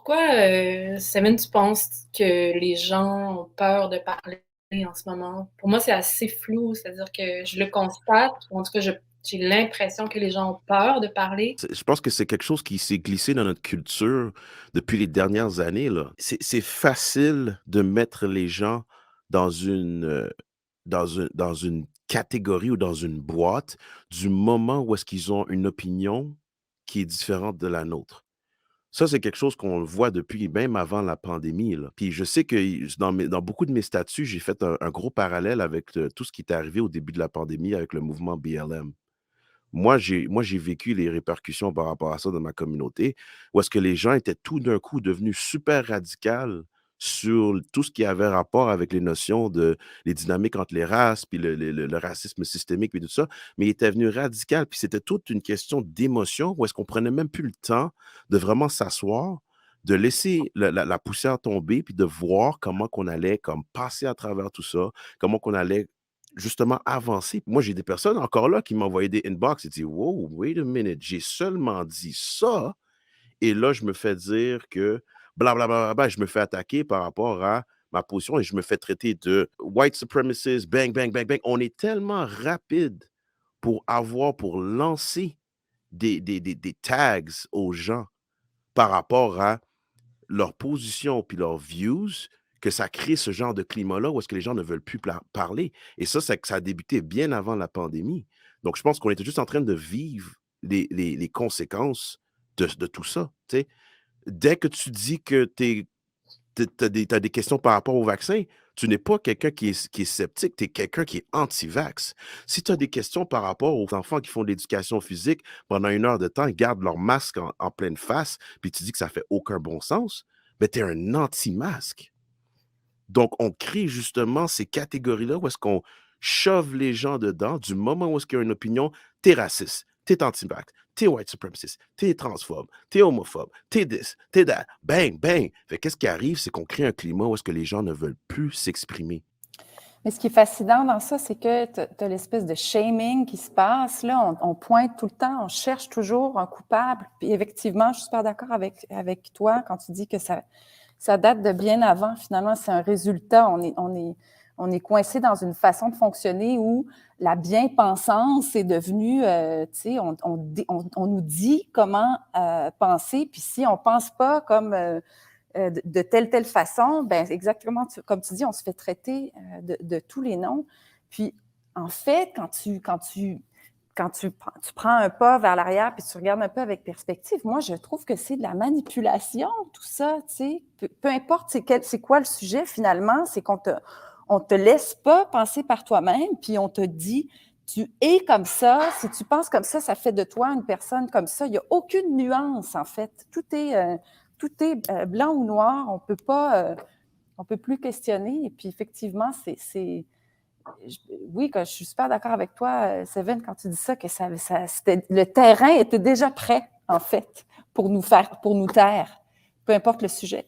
Pourquoi, Seven, tu penses que les gens ont peur de parler en ce moment? Pour moi, c'est assez flou, c'est-à-dire que je le constate, ou en tout cas, j'ai l'impression que les gens ont peur de parler. Je pense que c'est quelque chose qui s'est glissé dans notre culture depuis les dernières années, là. C'est facile de mettre les gens dans une catégorie ou dans une boîte du moment où est-ce qu'ils ont une opinion qui est différente de la nôtre. Ça, c'est quelque chose qu'on le voit depuis même avant la pandémie, là. Puis je sais que dans beaucoup de mes statuts, j'ai fait un gros parallèle avec, tout ce qui est arrivé au début de la pandémie avec le mouvement BLM. Moi, j'ai vécu les répercussions par rapport à ça dans ma communauté, où est-ce que les gens étaient tout d'un coup devenus super radicales sur tout ce qui avait rapport avec les notions de les dynamiques entre les races, puis le racisme systémique, puis tout ça, mais ils étaient venus radicaux, puis c'était toute une question d'émotion, où est-ce qu'on prenait même plus le temps de vraiment s'asseoir, de laisser la poussière tomber, puis de voir comment qu'on allait comme passer à travers tout ça, comment qu'on allait justement avancer. Moi, j'ai des personnes encore là qui m'envoyaient des inbox et disent: «Wow, wait a minute, j'ai seulement dit ça et là, je me fais dire que blablabla», je me fais attaquer par rapport à ma position et je me fais traiter de white supremacist, bang, bang, bang, bang. On est tellement rapide pour lancer des tags aux gens par rapport à leur position puis leurs views, que ça crée ce genre de climat-là où est-ce que les gens ne veulent plus parler. Et ça a débuté bien avant la pandémie. Donc, je pense qu'on était juste en train de vivre les conséquences de tout ça. Tu sais. Dès que tu dis que tu as des questions par rapport au vaccin, tu n'es pas quelqu'un qui est sceptique, tu es quelqu'un qui est anti-vax. Si tu as des questions par rapport aux enfants qui font de l'éducation physique pendant 1 heure de temps, ils gardent leur masque en pleine face, puis tu dis que ça fait aucun bon sens, ben tu es un anti-masque. Donc, on crée justement ces catégories-là où est-ce qu'on shove les gens dedans du moment où est-ce qu'il y a une opinion, t'es raciste, t'es anti-vax, t'es white supremacist, t'es transphobe, t'es homophobe, t'es this, t'es that, bang, bang. Fait qu'est-ce qui arrive, c'est qu'on crée un climat où est-ce que les gens ne veulent plus s'exprimer. Mais ce qui est fascinant dans ça, c'est que tu as l'espèce de shaming qui se passe. Là, on pointe tout le temps, on cherche toujours un coupable. Puis effectivement, je suis super d'accord avec toi quand tu dis que ça date de bien avant. Finalement, c'est un résultat. On est coincé dans une façon de fonctionner où la bien-pensance est devenue, tu sais, on nous dit comment penser. Puis si on ne pense pas comme... de telle façon, ben exactement comme tu dis, on se fait traiter de tous les noms. Puis, en fait, tu prends un pas vers l'arrière puis tu regardes un peu avec perspective, moi, je trouve que c'est de la manipulation, tout ça, tu sais. Peu importe c'est quoi le sujet, finalement, c'est on te laisse pas penser par toi-même, puis on te dit, tu es comme ça, si tu penses comme ça fait de toi une personne comme ça. Il n'y a aucune nuance, en fait. Tout est blanc ou noir, on peut plus questionner. Et puis effectivement, oui, je suis super d'accord avec toi, Seven, quand tu dis ça, que le terrain était déjà prêt, en fait, pour nous taire, peu importe le sujet.